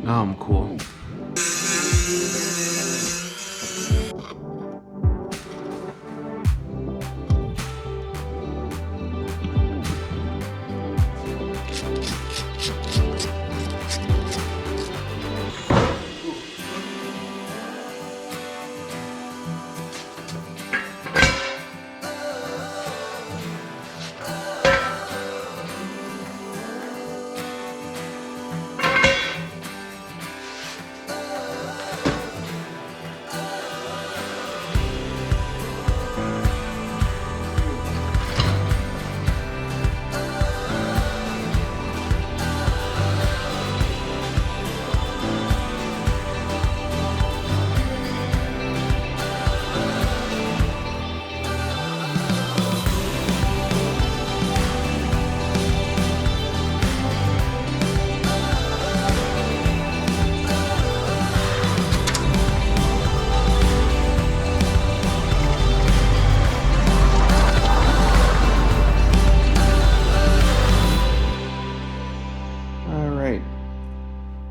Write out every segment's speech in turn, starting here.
Cool.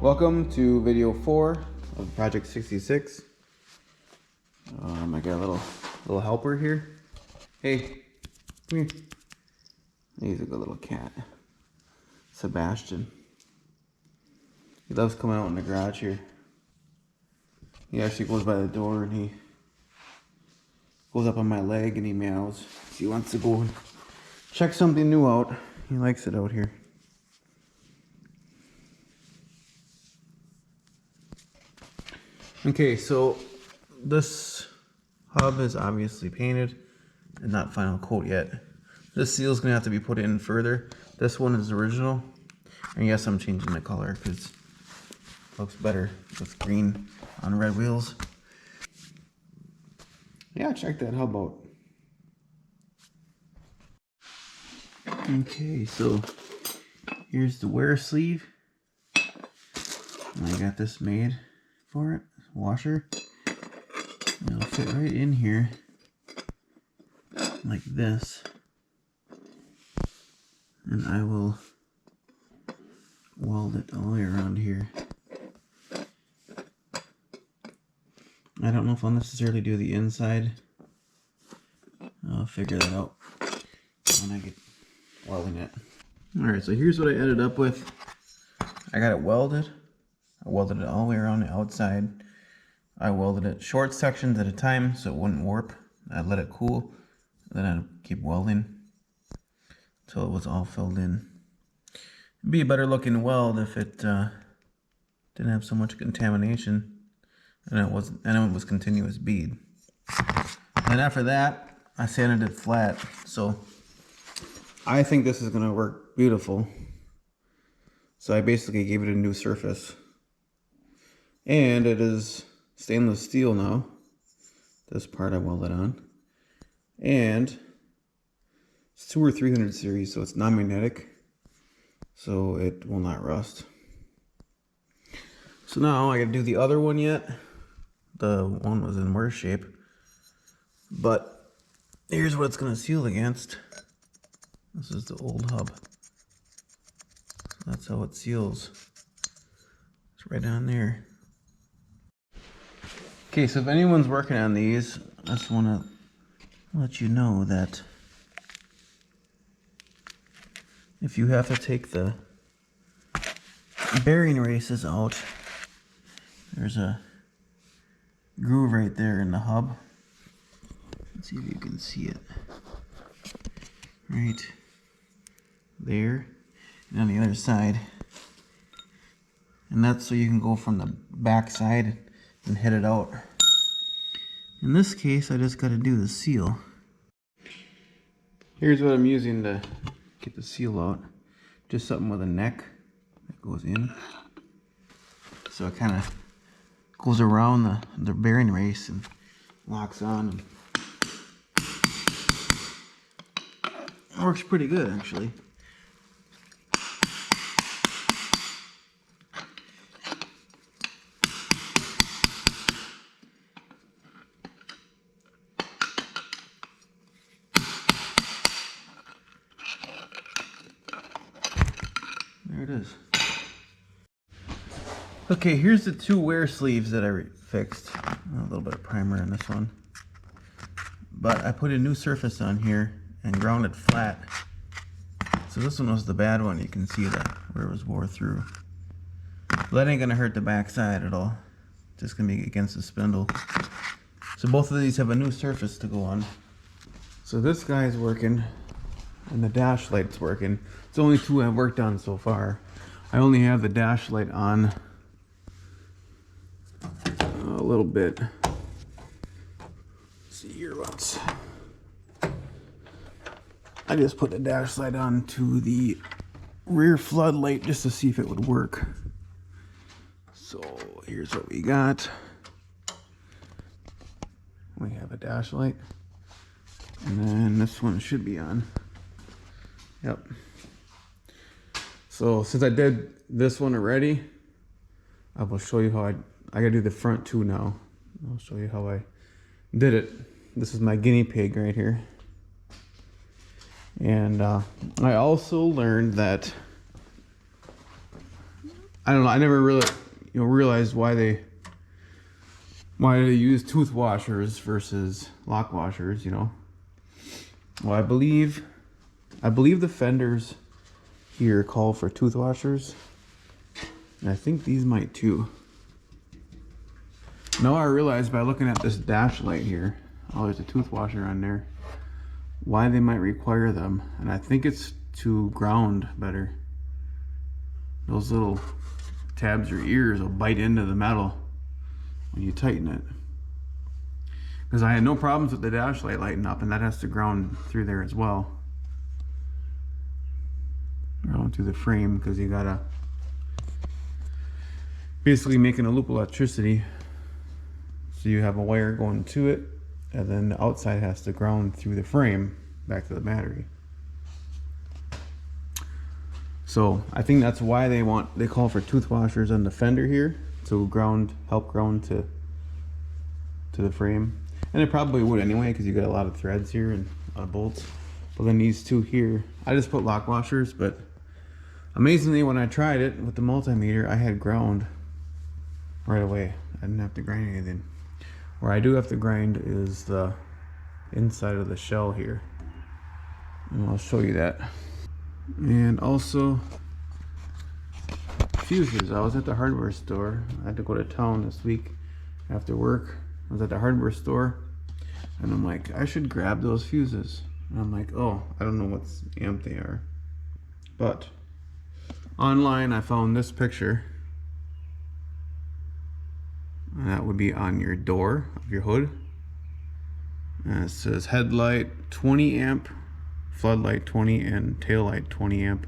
Welcome to video 4 of Project 66. I got a little helper here. Hey, come here. He's a good little cat. Sebastian. He loves coming out in the garage here. He actually goes by the door and he goes up on my leg and he meows. He wants to go and check something new out. He likes it out here. Okay, so this hub is obviously painted and not final coat yet. This seal is going to have to be put in further. This one is original. And yes, I'm changing the color because it looks better with green on red wheels. Yeah, check that hub out. Okay, so here's the wear sleeve. And I got this made for it. Washer. And it'll fit right in here like this, and I will weld it all the way around here. I don't know if I'll necessarily do the inside. I'll figure that out when I get welding it. Alright, so here's what I ended up with. I got it welded. I welded it all the way around the outside. I welded it short sections at a time so it wouldn't warp. I let it cool, then I'd keep welding until it was all filled in. It'd be a better looking weld if it didn't have so much contamination and it was continuous bead. And after that, I sanded it flat. So I think this is gonna work beautiful. So I basically gave it a new surface. And it is stainless steel now. This part I welded on. And it's 2 or 300 series, so it's non-magnetic. So it will not rust. So now I gotta do the other one yet. The one was in worse shape. But here's what it's gonna seal against. This is the old hub. So that's how it seals. It's right down there. Okay, so if anyone's working on these, I just want to let you know that if you have to take the bearing races out, there's a groove right there in the hub. Let's see if you can see it. Right there, and on the other side. And that's so you can go from the back side and head it out. In this case, I just got to do the seal. Here's what I'm using to get the seal out. Just something with a neck that goes in. So it kind of goes around the bearing race and locks on. It works pretty good, actually. There it is. Okay, here's the two wear sleeves that I fixed. A little bit of primer in this one. But I put a new surface on here and grounded flat. So this one was the bad one. You can see that where it was wore through. But that ain't gonna hurt the back side at all. Just gonna be against the spindle. So both of these have a new surface to go on. So this guy's working and the dash light's working. It's the only two I've worked on so far. I only have the dash light on a little bit. Let's see here once. I just put the dash light on to the rear floodlight just to see if it would work. So here's what we got. We have a dash light. And then this one should be on. Yep. So since I did this one already, I will show you how I gotta do the front too now. I'll show you how I did it. This is my guinea pig right here. And I also learned that, I don't know, I never really realized why they use tooth washers versus lock washers, you know. Well, I believe the fenders here call for tooth washers, and I think these might too. Now I realize by looking at this dash light here, oh, there's a tooth washer on there, why they might require them. And I think it's to ground better. Those little tabs or ears will bite into the metal when you tighten it. Because I had no problems with the dash light lighting up, and that has to ground through there as well. Ground through the frame, because you gotta basically making a loop of electricity. So you have a wire going to it, and then the outside has to ground through the frame back to the battery. So I think that's why they call for tooth washers on the fender here to help ground to the frame. And it probably would anyway, because you got a lot of threads here and a lot of bolts. But then these two here, I just put lock washers, but amazingly when I tried it with the multimeter, I had ground right away. I didn't have to grind anything. Where I do have to grind is the inside of the shell here. And I'll show you that. And also fuses. I was at the hardware store. I had to go to town this week after work. I was at the hardware store and I'm like, I should grab those fuses. And I'm like, oh, I don't know what amp they are. But online I found this picture. And that would be on your door of your hood. And it says headlight 20 amp, floodlight 20, and tail light 20 amp.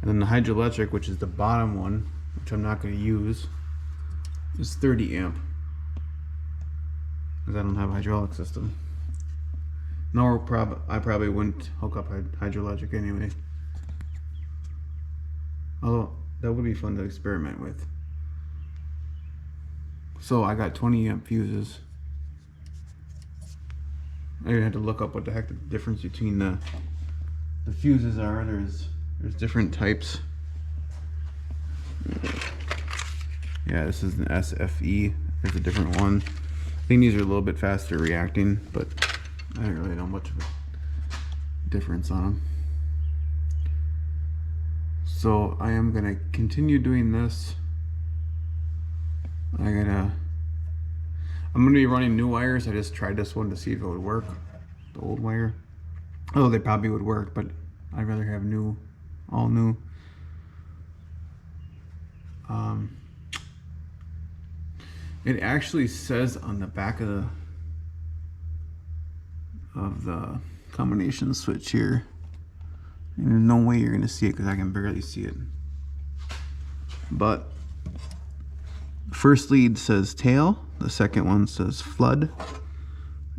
And then the hydroelectric, which is the bottom one, which I'm not going to use, is 30 amp. Because I don't have a hydraulic system. Nor I probably wouldn't hook up a hydroelectric anyway. Although that would be fun to experiment with. So I got 20 amp fuses. I had to look up what the heck the difference between the fuses are. There's different types. Yeah, this is an SFE. There's a different one. I think these are a little bit faster reacting, but I don't really know much of a difference on them. So I am gonna continue doing this. I'm gonna be running new wires. I just tried this one to see if it would work. The old wire. Oh, they probably would work, but I'd rather have new, all new. It actually says on the back of the combination switch here. And there's no way you're gonna see it because I can barely see it. But first lead says tail, the second one says flood,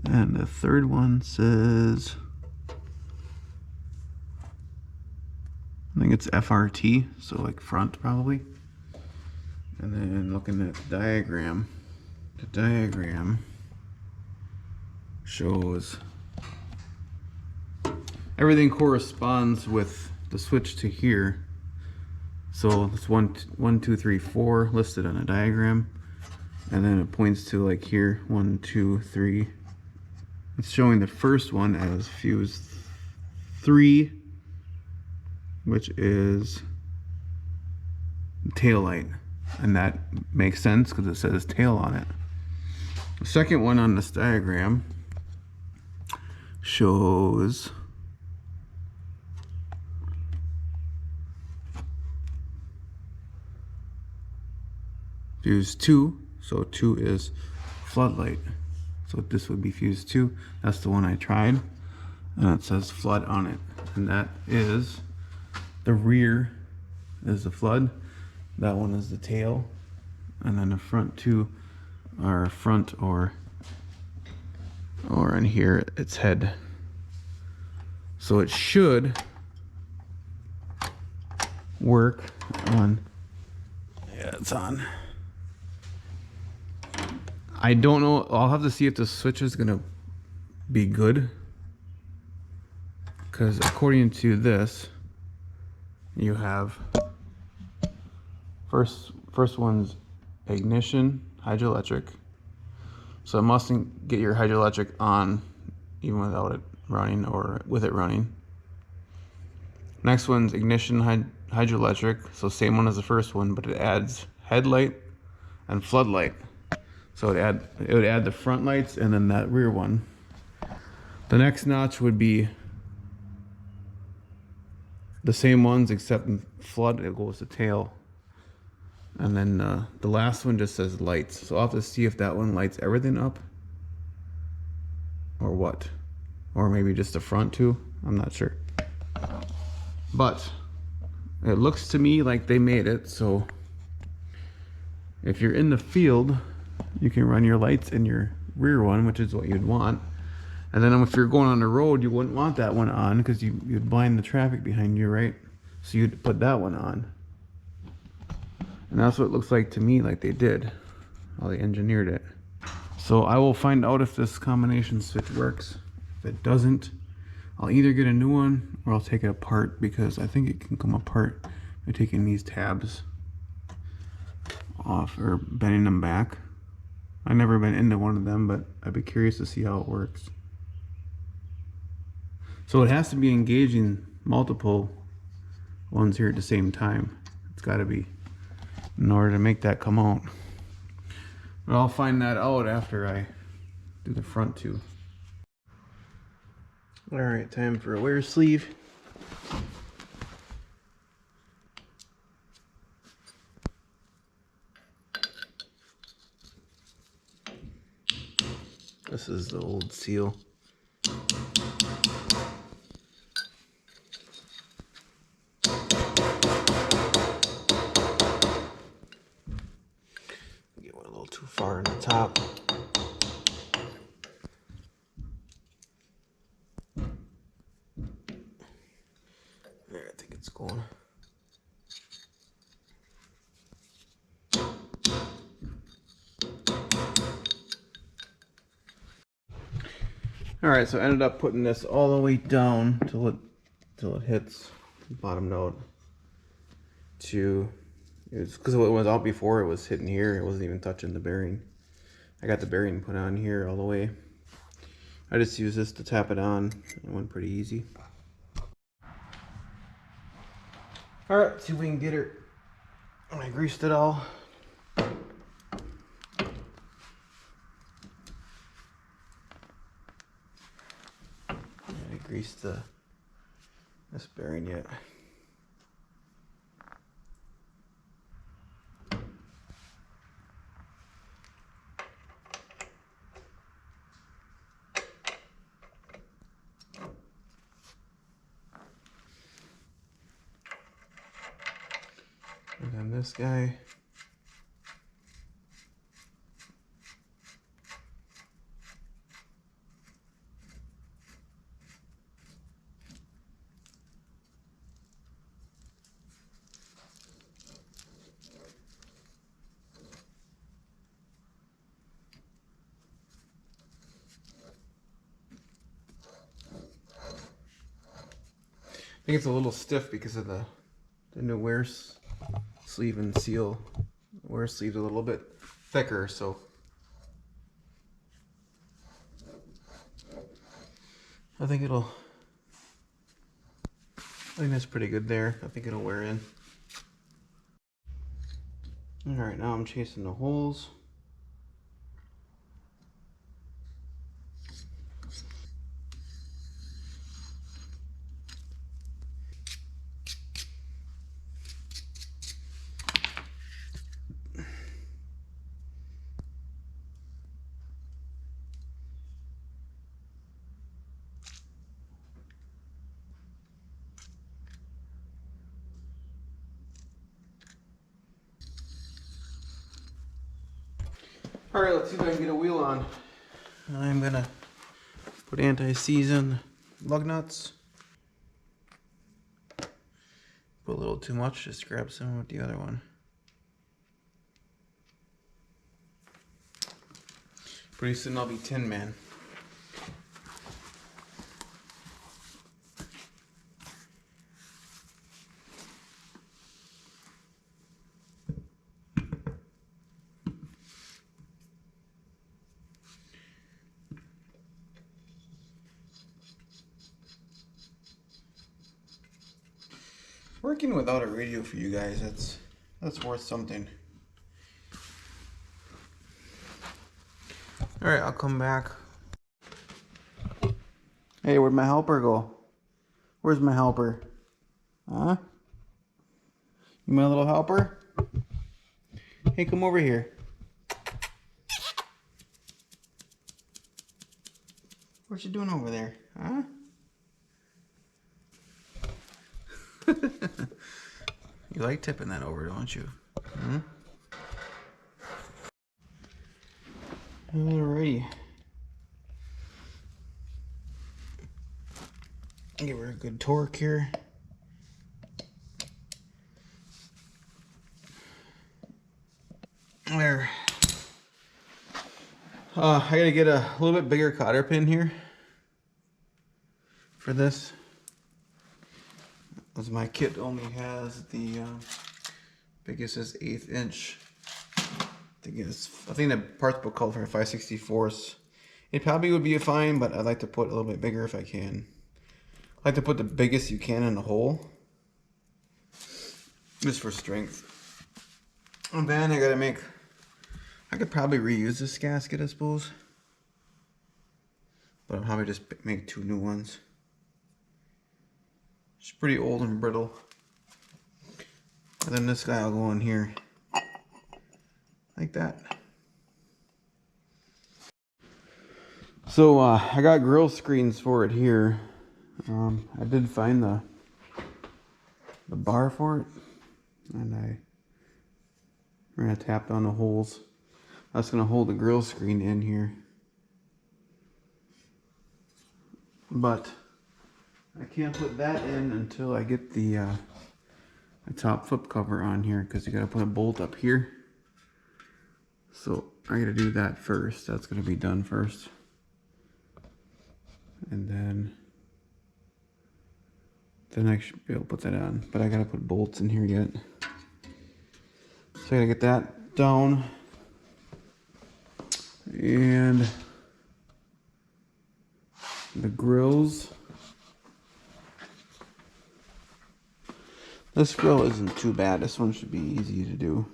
and the third one says, I think it's FRT, so like front probably. And then looking at the diagram shows everything corresponds with the switch to here. So it's 1, 2, 3, 4 listed on a diagram, and then it points to like here 1, 2, 3. It's showing the first one as fuse 3, which is tail light, and that makes sense because it says tail on it. The second one on this diagram shows fuse 2, so 2 is floodlight. So this would be fuse 2. That's the one I tried, and it says flood on it, and that is the rear is the flood. That one is the tail, and then the front two are front or in here it's head. So it should work on. Yeah, it's on. I don't know. I'll have to see if the switch is gonna be good, because according to this, you have first one's ignition hydroelectric, so it mustn't get your hydroelectric on even without it running or with it running. Next one's ignition hydroelectric, so same one as the first one, but it adds headlight and floodlight. So it would add the front lights and then that rear one. The next notch would be the same ones except in flood it goes to tail. And then the last one just says lights. So I'll have to see if that one lights everything up or what. Or maybe just the front too. I'm not sure. But it looks to me like they made it. So if you're in the field, you can run your lights in your rear one, which is what you'd want. And then if you're going on the road, you wouldn't want that one on because you'd blind the traffic behind you, right? So you'd put that one on. And that's what it looks like to me like they did. How they engineered it. So I will find out if this combination switch works. If it doesn't, I'll either get a new one or I'll take it apart, because I think it can come apart by taking these tabs off or bending them back. I've never been into one of them, but I'd be curious to see how it works. So it has to be engaging multiple ones here at the same time. It's got to be, in order to make that come out. But I'll find that out after I do the front two. Alright, time for a wear sleeve. This is the old seal. Get one a little too far in the top. There, I think it's going. Alright, so I ended up putting this all the way down till it hits bottomed out to, it's because it was out before, it was hitting here, it wasn't even touching the bearing. I got the bearing put on here all the way. I just used this to tap it on. It went pretty easy. Alright, see if we can get her. I greased it all. Grease this bearing yet. And then this guy. I think it's a little stiff because of the new wears sleeve and seal wear sleeves a little bit thicker, so I think that's pretty good there. I think it'll wear in. Alright, now I'm chasing the holes. Alright, let's see if I can get a wheel on. I'm gonna put anti-seize in lug nuts. Put a little too much, just grab some with the other one. Pretty soon I'll be Tin Man. Working without a radio for you guys, that's worth something. Alright, I'll come back. Hey, where'd my helper go? Where's my helper? Huh? You my little helper? Hey, come over here. What you doing over there? Huh? You like tipping that over, don't you? Hmm? Alrighty. Give her a good torque here. There. I gotta get a little bit bigger cotter pin here for this, as my kit only has the biggest is 1/8 inch. I think the parts book called for 5/64. It probably would be fine, but I'd like to put a little bit bigger if I can. I like to put the biggest you can in the hole, just for strength. And then I could probably reuse this gasket, I suppose, but I'll probably just make 2 new ones. It's pretty old and brittle. And then this guy will go in here, like that. So I got grill screens for it here. I did find the bar for it, and we're gonna tap down the holes. That's gonna hold the grill screen in here, but I can't put that in until I get the top flip cover on here, because you gotta put a bolt up here. So I gotta do that first. That's gonna be done first, and then I should be able to put that on. But I gotta put bolts in here yet, so I gotta get that down. And the grills. This grill isn't too bad. This one should be easy to do.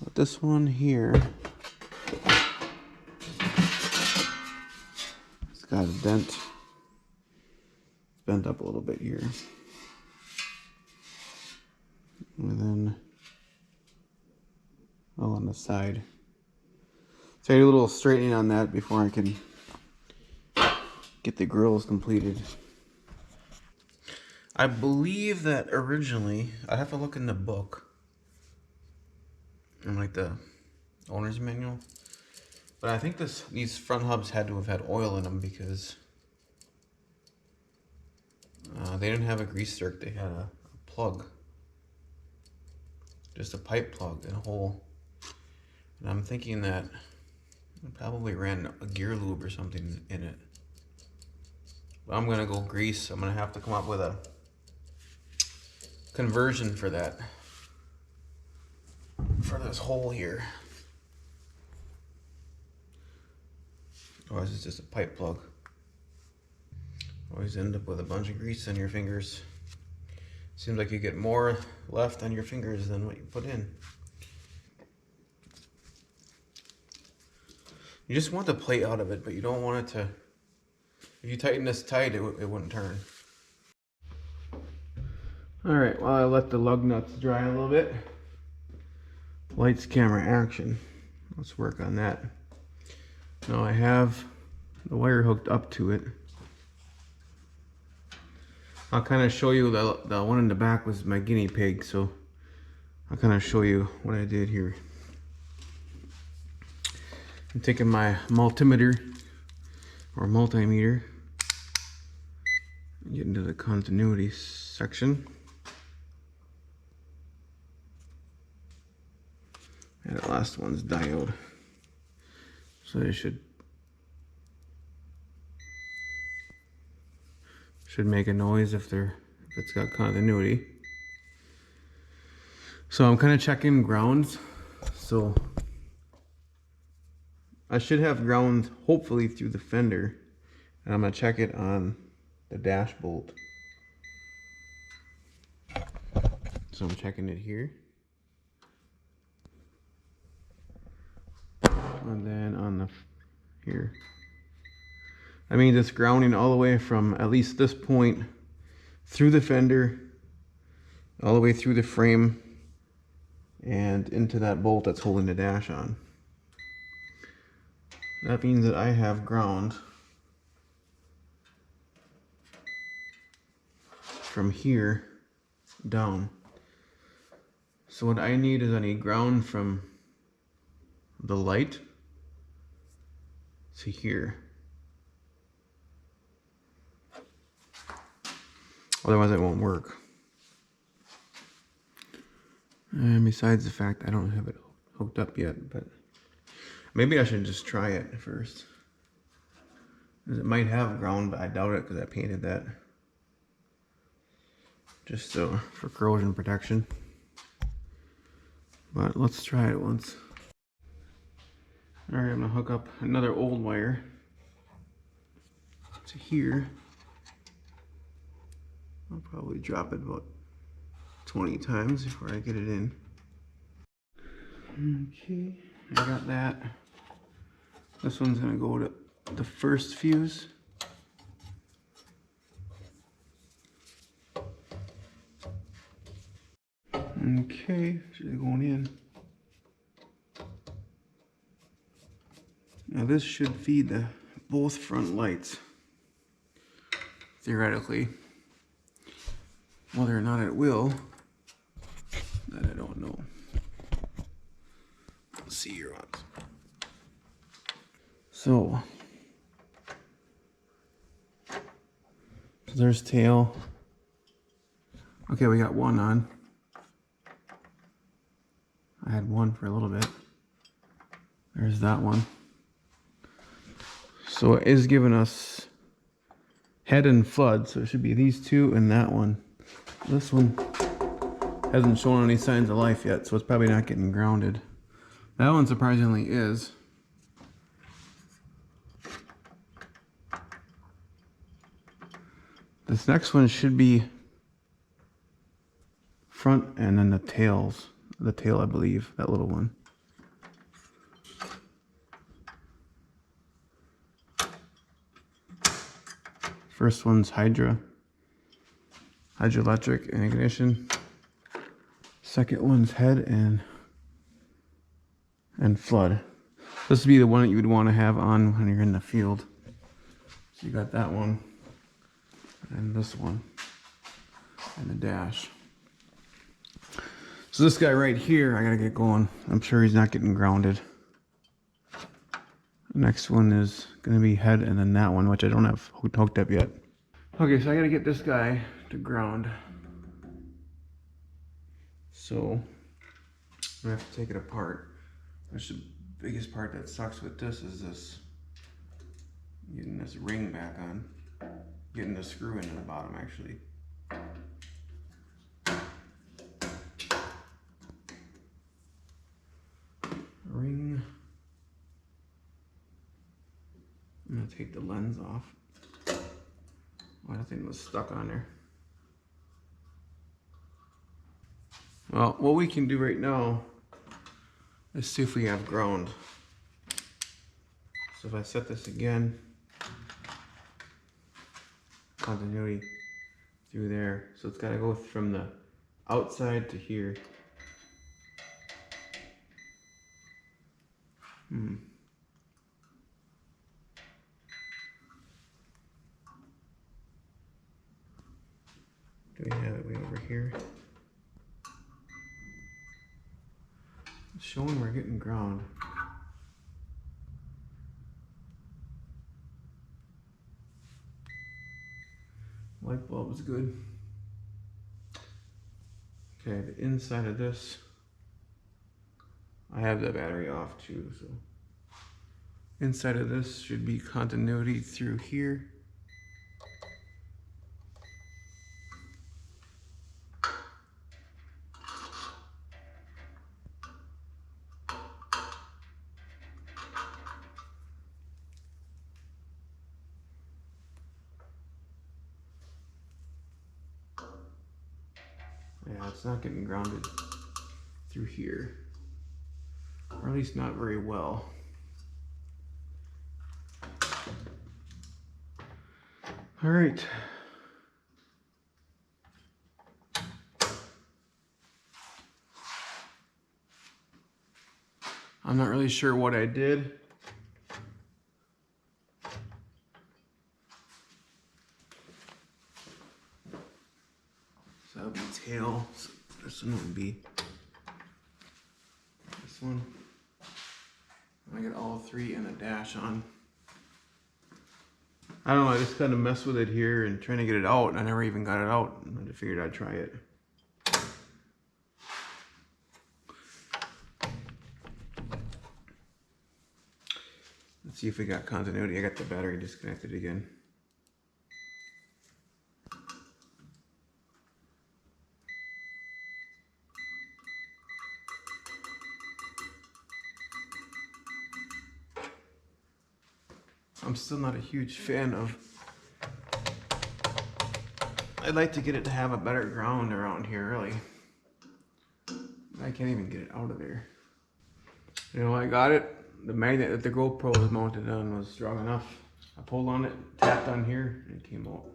But this one here, it's got a dent. It's bent up a little bit here. And then, on the side. So I do a little straightening on that before I can get the grills completed. I believe that originally, I have to look in the book, in like the owner's manual, but I think these front hubs had to have had oil in them, because they didn't have a grease zerk. They had a plug, just a pipe plug and a hole. And I'm thinking that I probably ran a gear lube or something in it. But I'm gonna go grease. I'm gonna have to come up with a conversion for that, for this hole here. Oh, this is just a pipe plug. Always end up with a bunch of grease on your fingers. Seems like you get more left on your fingers than what you put in. You just want the plate out of it, but you don't want it to, if you tighten this tight, it wouldn't turn. All right, while I let the lug nuts dry a little bit, lights, camera, action. Let's work on that. Now I have the wire hooked up to it. I'll kind of show you, the one in the back was my guinea pig, so I'll kind of show you what I did here. I'm taking my multimeter or multimeter, get into the continuity section. And the last one's diode. So it should make a noise if it's got continuity. So I'm kind of checking grounds. So I should have ground hopefully through the fender, and I'm gonna check it on the dash bolt. So I'm checking it here. And then on the here. I mean, it's grounding all the way from at least this point through the fender, all the way through the frame, and into that bolt that's holding the dash on. That means that I have ground from here down. So what I need is I need ground from the light to here. Otherwise it won't work. And besides the fact I don't have it hooked up yet, but maybe I should just try it first. It might have ground, but I doubt it because I painted that. Just so for corrosion protection. But let's try it once. Alright, I'm gonna hook up another old wire to here. I'll probably drop it about 20 times before I get it in. Okay, I got that. This one's gonna go to the first fuse. Okay, she's going in. Now this should feed both front lights, theoretically. Whether or not it will, that I don't know. Let's see your ones. So there's tail. Okay, we got one on. I had one for a little bit. There's that one. So it is giving us head and flood, so it should be these two and that one. This one hasn't shown any signs of life yet, so it's probably not getting grounded. That one surprisingly is. This next one should be front and then the tails. The tail, I believe, that little one. First one's hydroelectric and ignition. Second one's head and flood. This would be the one that you would want to have on when you're in the field. So you got that one, and this one, and the dash. So this guy right here, I gotta get going. I'm sure he's not getting grounded. The next one is gonna be head, and then that one, which I don't have hooked up yet. Okay, so I gotta get this guy to ground. So I'm gonna have to take it apart. Which the biggest part that sucks with this is this, getting this ring back on, getting the screw into the bottom actually. gonna take the lens off. Oh, that thing was stuck on there. Well, what we can do right now is see if we have ground. So if I set this again, continuity through there. So it's gotta go from the outside to here. Do we have it way over here? It's showing we're getting ground. Light bulb's good. Okay, the inside of this, I have the battery off too, so inside of this should be continuity through here. Yeah, it's not getting grounded through here, or at least not very well. All right. I'm not really sure what I did. So that would be tail. So this one would be this one. I get all three and a dash on. I don't know, I just kind of messed with it here and trying to get it out, and I never even got it out. I figured I'd try it. Let's see if we got continuity. I got the battery disconnected again. I'm still not a huge fan of, I'd like to get it to have a better ground around here, really. I can't even get it out of there. You know, I got it. The magnet that the GoPro was mounted on was strong enough. I pulled on it, tapped on here, and it came out.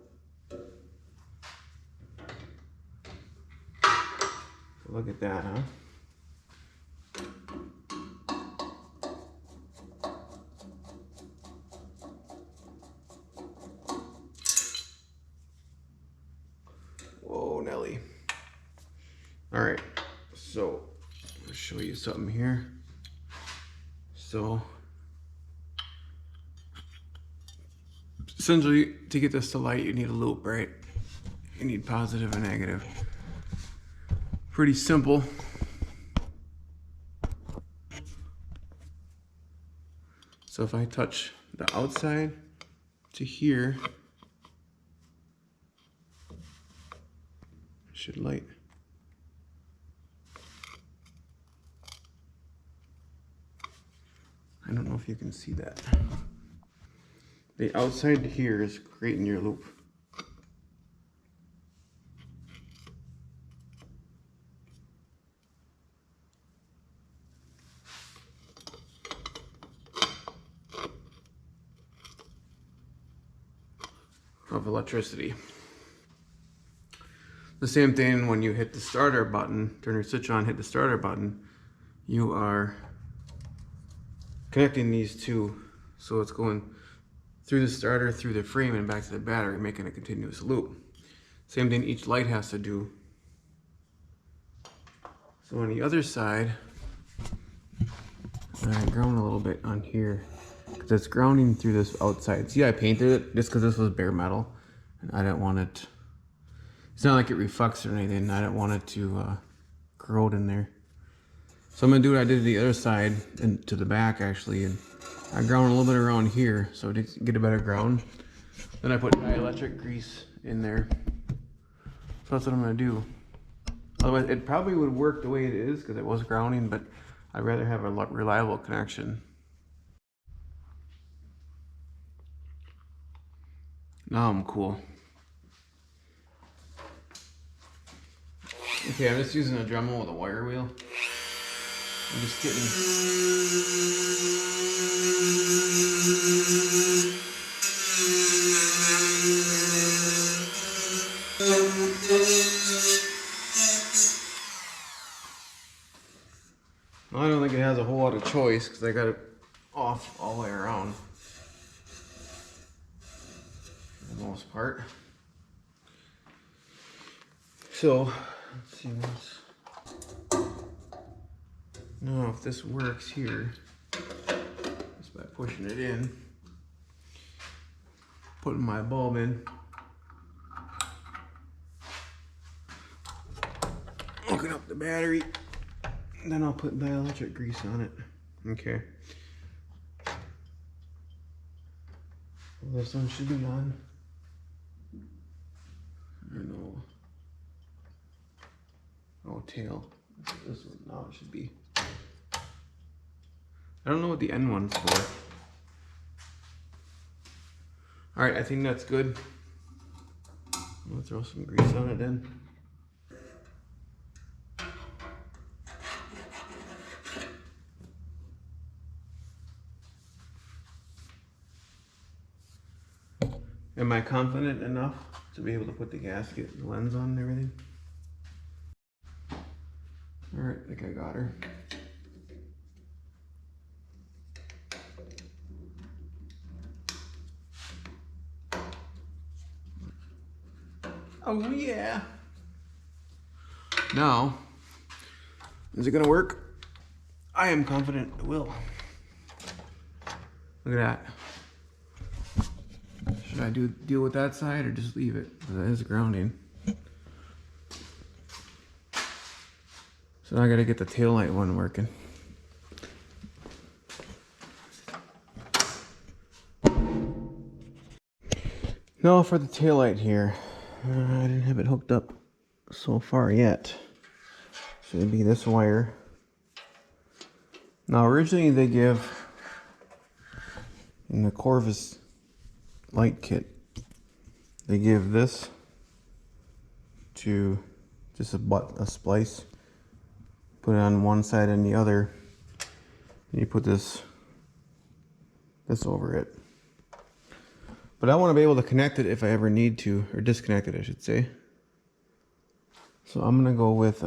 So look at that, huh? Whoa, Nelly. All right, so I'll show you something here. So essentially, to get this to light, you need a loop, right? You need positive and negative. Pretty simple. So if I touch the outside to here, it should light. I don't know if you can see that. The outside here is creating your loop. Of electricity. The same thing when you hit the starter button, turn your switch on, hit the starter button, you are connecting these two, so it's going through the starter, through the frame, and back to the battery, making a continuous loop. Same thing each light has to do. So on the other side, I ground a little bit on here, because it's grounding through this outside. See, I painted it just because this was bare metal, and I didn't want it, it's not like it reflects or anything, I didn't want it to corrode in there. So I'm gonna do what I did to the other side and to the back actually, and I ground a little bit around here so to get a better ground. Then I put dielectric grease in there. So that's what I'm gonna do. Otherwise, it probably would work the way it is because it was grounding, but I'd rather have a reliable connection. Now I'm cool. Okay, I'm just using a Dremel with a wire wheel. I'm just getting... I don't think it has a whole lot of choice because I got it off all the way around. For the most part. So, let's see what's... Now if this works here, just by pushing it in, putting my bulb in, hooking up the battery, and then I'll put dielectric grease on it. Okay. Well, this one should be on. I don't know. Oh, tail. This one now it should be. I don't know what the end one's for. Alright, I think that's good. I'm gonna throw some grease on it then. Am I confident enough to be able to put the gasket and the lens on and everything? Alright, I think I got her. Oh yeah! Now, is it gonna work? I am confident it will. Look at that. Should I deal with that side or just leave it? That is grounding. So now I gotta get the taillight one working. Now for the taillight here. I didn't have it hooked up so far yet. Should be this wire. Now originally they give in the Corvus light kit, they give this to just a splice, put it on one side and the other, and you put this over it. But I want to be able to connect it if I ever need to, or disconnect it I should say. So I'm gonna go with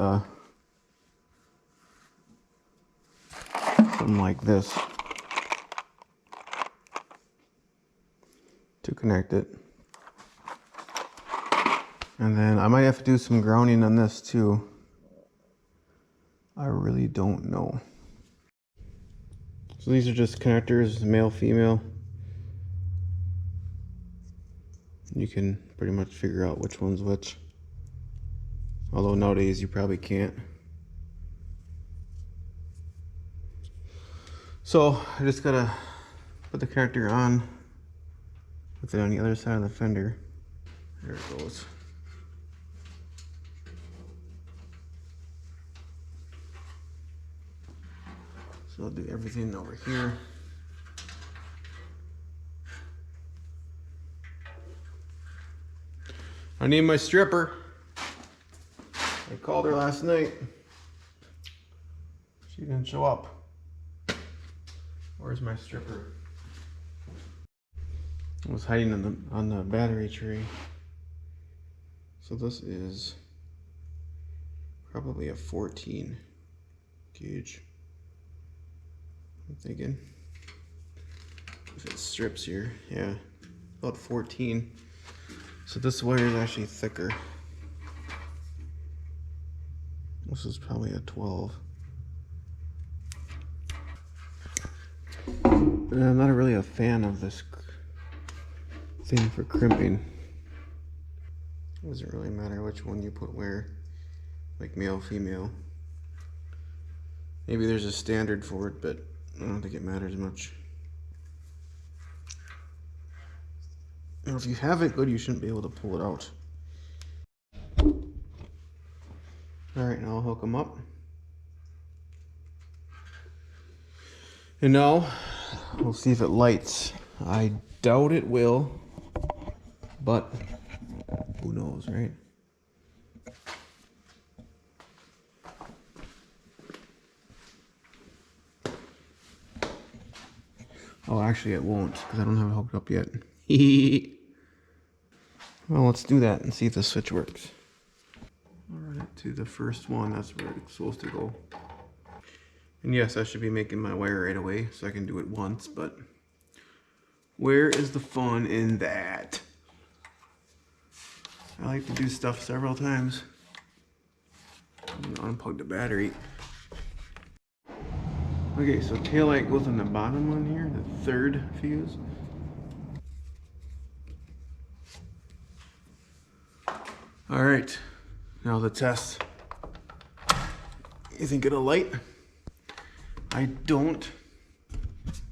something like this to connect it. And then I might have to do some grounding on this too. I really don't know. So these are just connectors, male, female. You can pretty much figure out which one's which. Although nowadays you probably can't. So I just gotta put the connector on, put it on the other side of the fender. There it goes. So I'll do everything over here. I need my stripper. I called her last night. She didn't show up. Where's my stripper? It was hiding on the battery tray. So this is probably a 14 gauge. I'm thinking. If it strips here, yeah, about 14. So this wire is actually thicker. This is probably a 12. And I'm not really a fan of this thing for crimping. It doesn't really matter which one you put where, like male, female. Maybe there's a standard for it, but I don't think it matters much. Now, if you have it good, you shouldn't be able to pull it out. Alright, now I'll hook them up. And now, we'll see if it lights. I doubt it will, but who knows, right? Oh, actually it won't, because I don't have it hooked up yet. Well, let's do that and see if the switch works. I'll run it to the first one, that's where it's supposed to go. And yes, I should be making my wire right away, so I can do it once, but where is the fun in that? I like to do stuff several times. I'm gonna unplug the battery. Okay, so taillight goes on the bottom one here, the third fuse. All right, now the test. You think it'll light? I don't,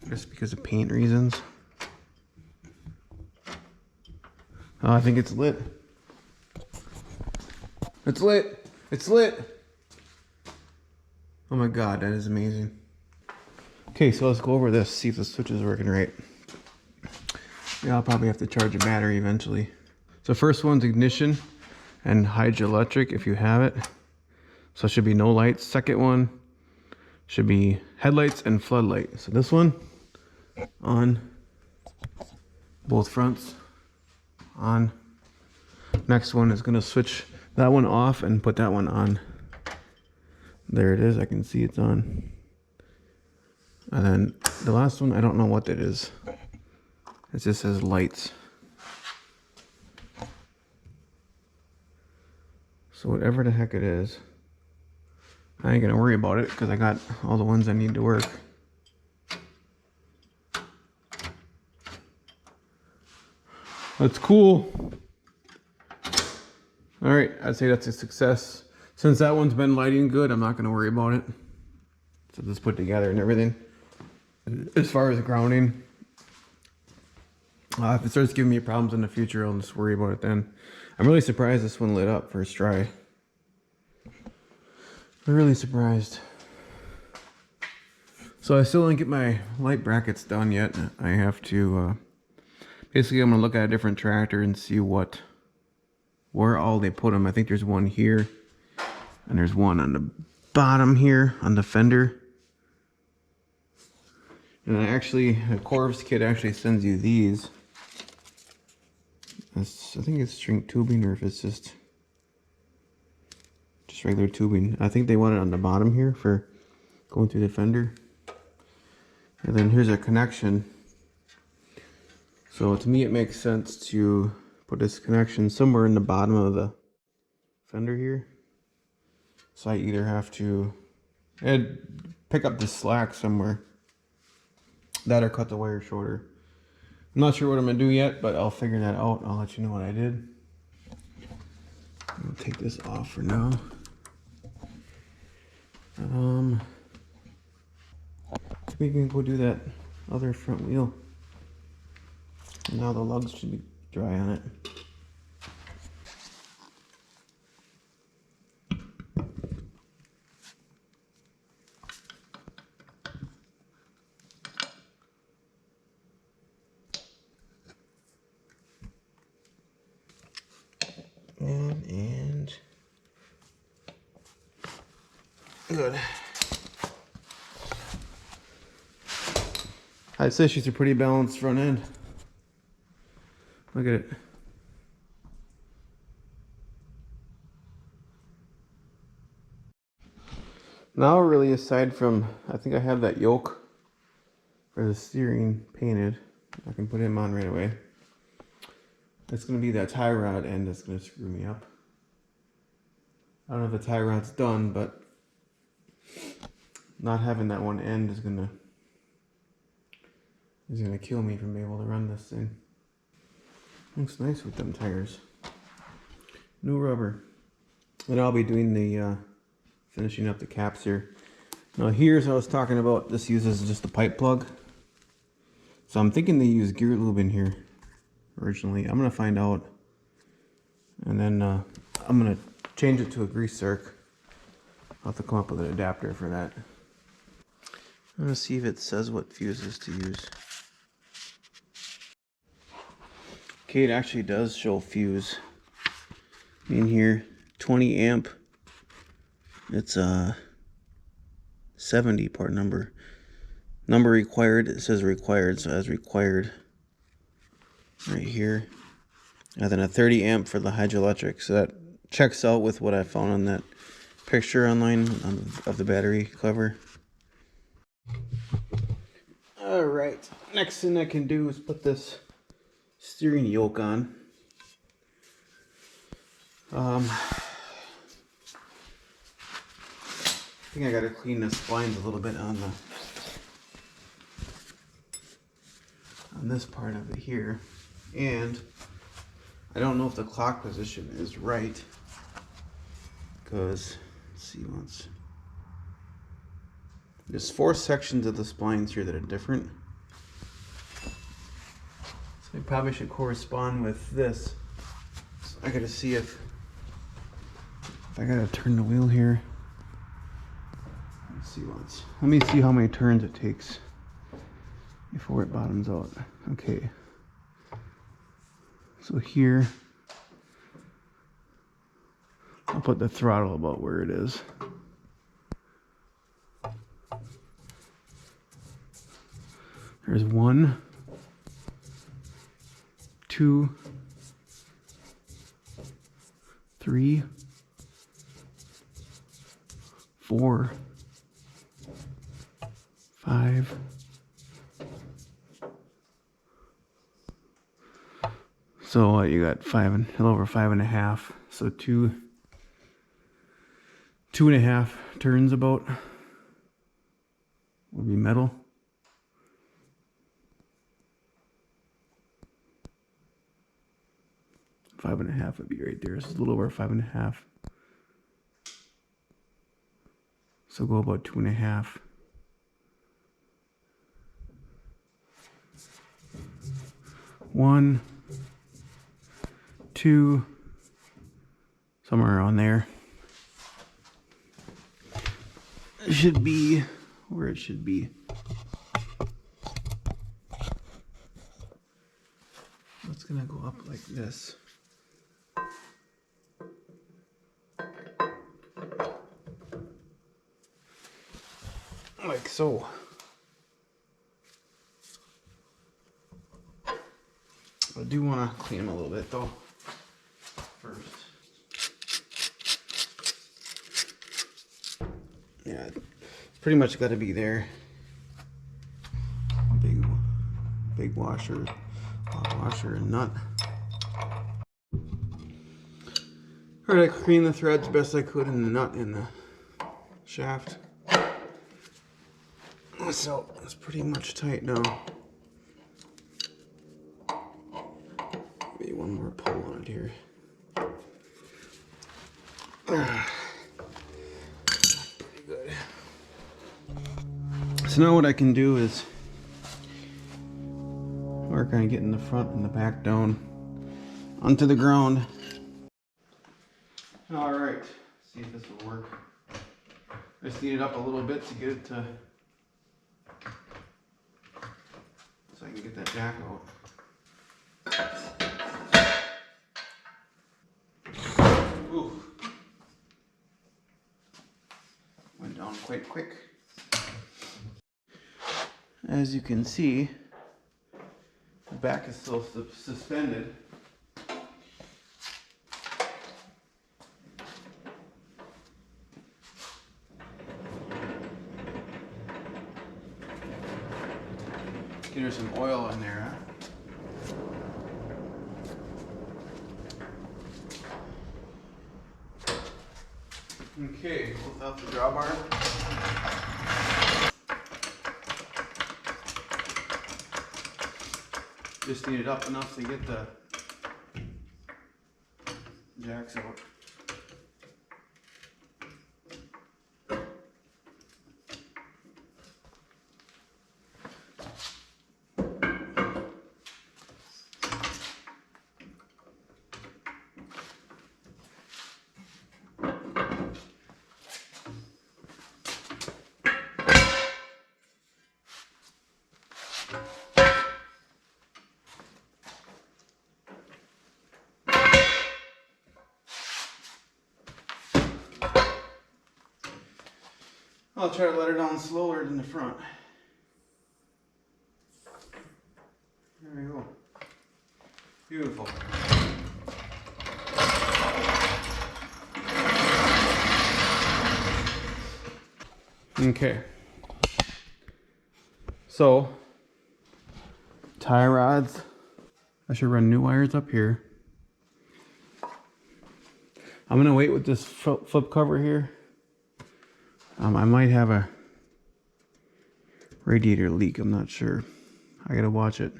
just because of paint reasons. Oh, I think it's lit. It's lit. It's lit. Oh my God, that is amazing. Okay, so let's go over this, see if the switch is working right. Yeah, I'll probably have to charge a battery eventually. So first one's ignition and hydroelectric if you have it. So it should be no lights. Second one should be headlights and floodlight. So this one on, both fronts on. Next one is gonna switch that one off and put that one on. There it is, I can see it's on. And then the last one, I don't know what that is. It just says lights. So whatever the heck it is, I ain't gonna worry about it because I got all the ones I need to work. That's cool. All right, I'd say that's a success. Since that one's been lighting good, I'm not gonna worry about it. So this put together and everything. As far as grounding, if it starts giving me problems in the future, I'll just worry about it then. I'm really surprised this one lit up first try. I'm really surprised. So I still didn't get my light brackets done yet. I have to, basically I'm gonna look at a different tractor and see where all they put them. I think there's one here and there's one on the bottom here on the fender. And actually, the Corvus kit actually sends you these. I think it's shrink tubing, or if it's just regular tubing. I think they want it on the bottom here for going through the fender. And then here's a connection. So to me it makes sense to put this connection somewhere in the bottom of the fender here. So I either have to pick up the slack somewhere, that or cut the wire shorter. I'm not sure what I'm gonna do yet, but I'll figure that out. I'll let you know what I did. I'll take this off for now. We can go do that other front wheel. Now the lugs should be dry on it. And good. I'd say she's a pretty balanced front end. Look at it. Now really, aside from, I think I have that yoke for the steering painted. I can put him on right away. It's going to be that tie rod end that's going to screw me up. I don't know if the tie rod's done, but not having that one end is going to kill me from being able to run this thing. Looks nice with them tires. New rubber. And I'll be doing the finishing up the caps here. Now here's what I was talking about. This uses just a pipe plug. So I'm thinking they use gear lube in here originally. I'm gonna find out, and then I'm gonna change it to a grease zerk. I'll have to come up with an adapter for that. I'm gonna see if it says what fuses to use. Okay, it actually does show fuse in here. 20 amp. It's 70 part number. Number required, it says required, so as required right here. And then a 30 amp for the hydroelectric. So that checks out with what I found on that picture online of the battery cover. Alright, next thing I can do is put this steering yoke on. I think I gotta clean the splines a little bit on this part of it here. And I don't know if the clock position is right, because let's see, there's 4 sections of the splines here that are different. So they probably should correspond with this. So I gotta see if I gotta turn the wheel here. Let's see once. Let me see how many turns it takes before it bottoms out. Okay. So here, I'll put the throttle about where it is. There's 1, 2, 3, 4, 5. So you got a little over 5.5. So 2.5 turns about would be metal. 5.5 would be right there. So it's a little over 5.5. So go about 2.5. 1, 2, somewhere around there. It should be where it should be. It's gonna go up like this. Like so. I do want to clean them a little bit though first. Yeah, pretty much got to be there. Big washer, hot washer, and nut. Alright, I cleaned the threads best I could in the nut and the shaft. So it's pretty much tight now. Maybe one more pull on it here. Pretty good. So now what I can do is work on getting the front and the back down onto the ground. Alright, see if this will work. I just need it up a little bit to get it to, so I can get that jack out. Ooh. Went down quite quick. As you can see, the back is still suspended. Get her some oil in there, huh? Okay, lift out the drawbar. Just need it up enough to get the jacks out. I'll try to let her down slower than the front. There we go. Beautiful. Okay. So, tie rods. I should run new wires up here. I'm gonna wait with this flip cover here. I might have a radiator leak, I'm not sure. I gotta watch it,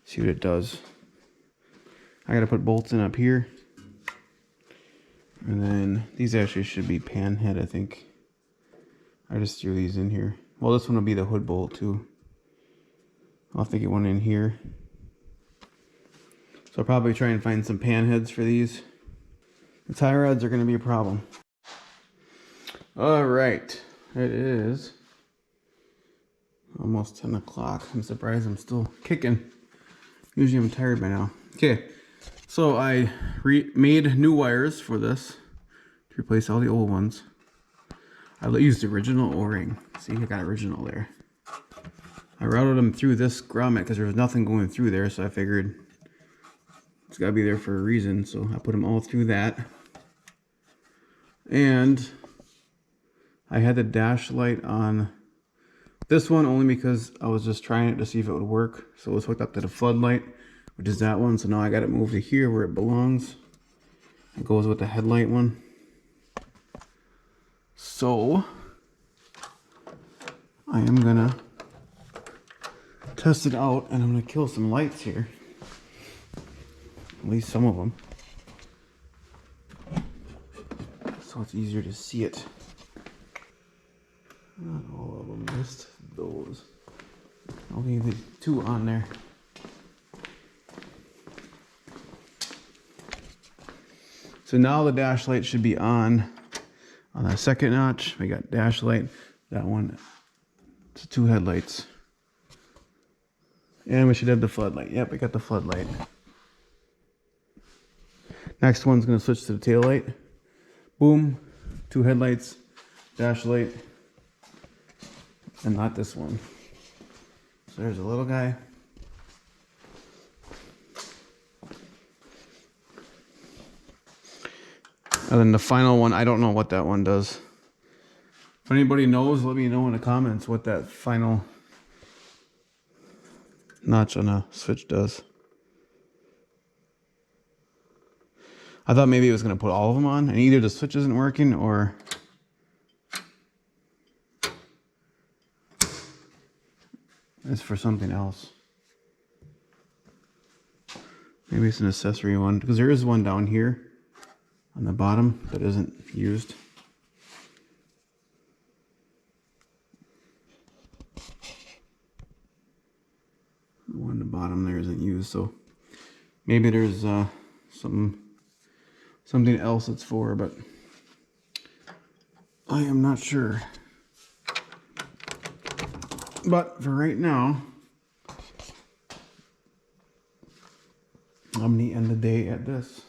see what it does. I gotta put bolts in up here. And then these actually should be pan head, I think. I just threw these in here. Well, this one will be the hood bolt too. I'll have to get one in here. So I'll probably try and find some pan heads for these. The tie rods are gonna be a problem. All right, it is almost 10 o'clock. I'm surprised I'm still kicking. Usually I'm tired by now. Okay, so I made new wires for this to replace all the old ones. I used the original O-ring. See, I got original there. I routed them through this grommet because there was nothing going through there, so I figured it's gotta be there for a reason. So I put them all through that. And I had the dash light on this one only because I was just trying it to see if it would work. So it was hooked up to the floodlight, which is that one. So now I got it moved to here where it belongs. It goes with the headlight one. So I am gonna test it out and I'm gonna kill some lights here. At least some of them. So it's easier to see it. Not all of them, just those. I'll leave the two on there. So now the dash light should be on the second notch. We got dash light, that one. It's two headlights. And we should have the floodlight. Yep, we got the floodlight. Next one's gonna switch to the tail light. Boom, two headlights, dash light. And not this one. So there's a little guy. And then the final one, I don't know what that one does. If anybody knows, let me know in the comments what that final notch on a switch does. I thought maybe it was going to put all of them on, and either the switch isn't working or it's for something else. Maybe it's an accessory one, because there is one down here on the bottom that isn't used. The one on the bottom there isn't used, so maybe there's something else it's for, but I am not sure. But for right now, I'm gonna end the day at this.